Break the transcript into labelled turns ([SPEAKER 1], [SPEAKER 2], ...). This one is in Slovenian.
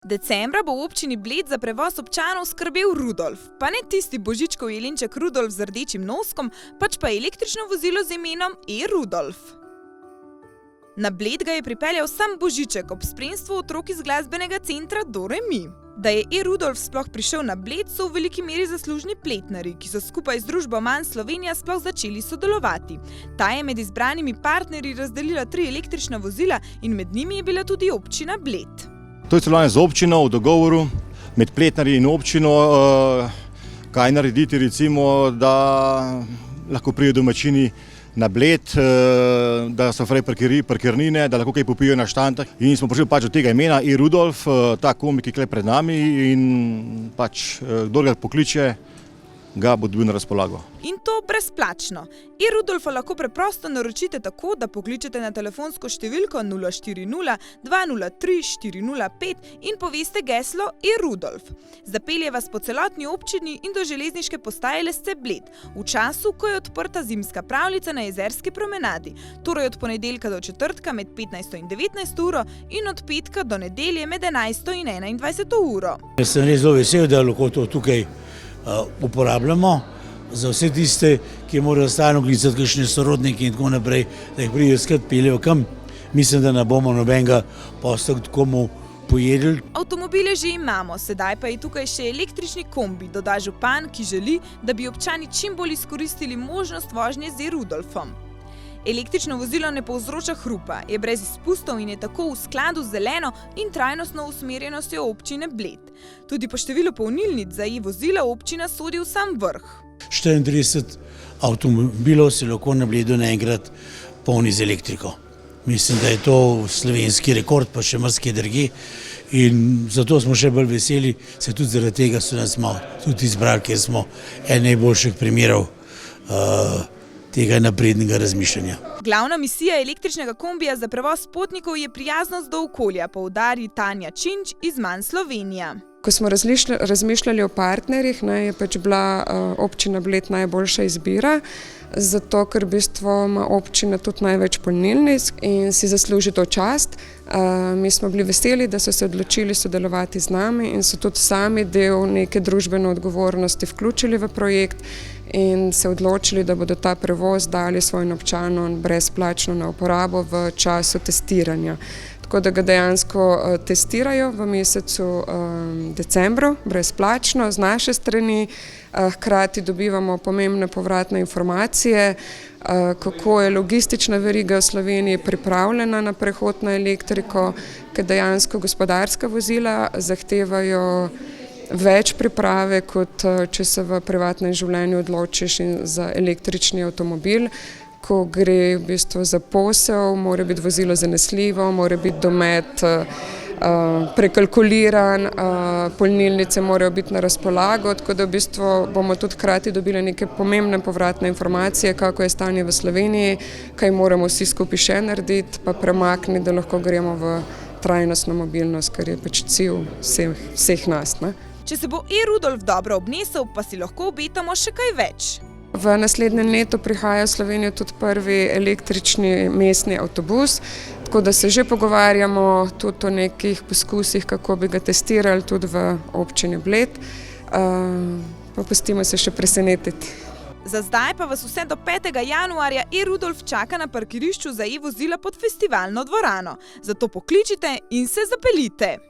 [SPEAKER 1] Decembra bo v občini Bled za prevoz občanov skrbel Rudolf, pa ne tisti božičkov jelenček Rudolf z rdečim noskom, pač pa električno vozilo z imenom e-Rudolf. Na Bled ga je pripeljal sam Božiček ob spremstvu otrok iz glasbenega centra Do Re Mi. Da je e-Rudolf sploh prišel na Bled, so v veliki meri zaslužni pletnarji, ki so skupaj z družbo MAN Slovenija sploh začeli sodelovati. Ta je med izbranimi partnerji razdelila 3 električna vozila in med njimi je bila tudi občina Bled.
[SPEAKER 2] To je sodelovanje z občino v dogovoru med pletnarji in občino, kaj narediti recimo, da lahko pridejo domačini na Bled, da so fraj parkirnine, da lahko kaj popijo na štantah. In smo prišli pač do tega imena e-Rudolf, ta kombi, ki je tukaj pred nami, in pač kdor ga pokliče, ga bo dobil na razpolago.
[SPEAKER 1] In to brezplačno. e-Rudolfa lahko preprosto naročite tako, da pokličete na telefonsko številko 040 203 405 in poveste geslo e-Rudolf. Zapelje vas po celotni občini in do železniške postaje Lesce Bled, v času, ko je odprta zimska pravljica na Jezerski promenadi, torej od ponedeljka do četrtka med 15. in 19. uro in od petka do nedelje med 11. in 21. uro.
[SPEAKER 3] Jaz sem res zelo vesel, da lahko to tukaj uporabljamo za vse tiste, ki morajo stalno klicati kakšne sorodnike in tako naprej, da jih pridejo skrat peljejo kam. Mislim, da ne bomo nobenega posla komu pojedli.
[SPEAKER 1] Avtomobile že imamo, sedaj pa je tukaj še električni kombi, doda župan, ki želi, da bi občani čim bolj izkoristili možnost vožnje z e-Rudolfom. Električno vozilo ne povzroča hrupa, je brez izpustov in je tako v skladu z zeleno in trajnostno usmerjenostjo občine Bled. Tudi po številu polnilnic za e-vozila občina sodi v sam vrh.
[SPEAKER 3] 34 avtomobilov se lahko na Bledu naenkrat polni z elektriko. Mislim, da je to slovenski rekord, pa še marsikje drugje. In zato smo še bolj veseli, se tudi zaradi tega so nas tudi izbrali, ker smo en najboljših primerov tega naprednega razmišljanja.
[SPEAKER 1] Glavna misija električnega kombija za prevoz potnikov je prijaznost do okolja, poudari Tanja Činč iz MAN Slovenija.
[SPEAKER 4] Ko smo razmišljali o partnerjih, je pač bila občina Bled najboljša izbira, zato ker v bistvu ima občina tudi največ polnilnic in si zasluži to čast. Mi smo bili veseli, da so se odločili sodelovati z nami in so tudi sami del neke družbene odgovornosti vključili v projekt in se odločili, da bodo ta prevoz dali svojim občanom brezplačno na uporabo v času testiranja. Tako da ga dejansko testirajo v mesecu decembru brezplačno z naše strani. Hkrati dobivamo pomembne povratne informacije, kako je logistična veriga v Sloveniji pripravljena na prehod na elektriko, ker dejansko gospodarska vozila zahtevajo več priprave, kot če se v privatnem življenju odločiš za električni avtomobil. Ko gre v bistvu za posel, mora biti vozilo zanesljivo, mora biti domet prekalkuliran, polnilnice morajo biti na razpolago, tako da v bistvu bomo tudi hkrati dobili neke pomembne povratne informacije, kako je stanje v Sloveniji, kaj moramo vsi skupaj še narediti, pa premakniti, da lahko gremo v trajnostno mobilnost, kar je pač cilj vseh nas.
[SPEAKER 1] Če se bo e-Rudolf dobro obnesel, pa si lahko obetamo še kaj več.
[SPEAKER 4] V naslednjem letu prihaja v Slovenijo tudi prvi električni mestni avtobus, tako da se že pogovarjamo tudi o nekih poskusih, kako bi ga testirali tudi v občini Bled. Pa pustimo se še presenetiti.
[SPEAKER 1] Za zdaj pa vas vse do 5. januarja e-Rudolf čaka na parkirišču za e-vozila pod festivalno dvorano. Zato pokličite in se zapeljite!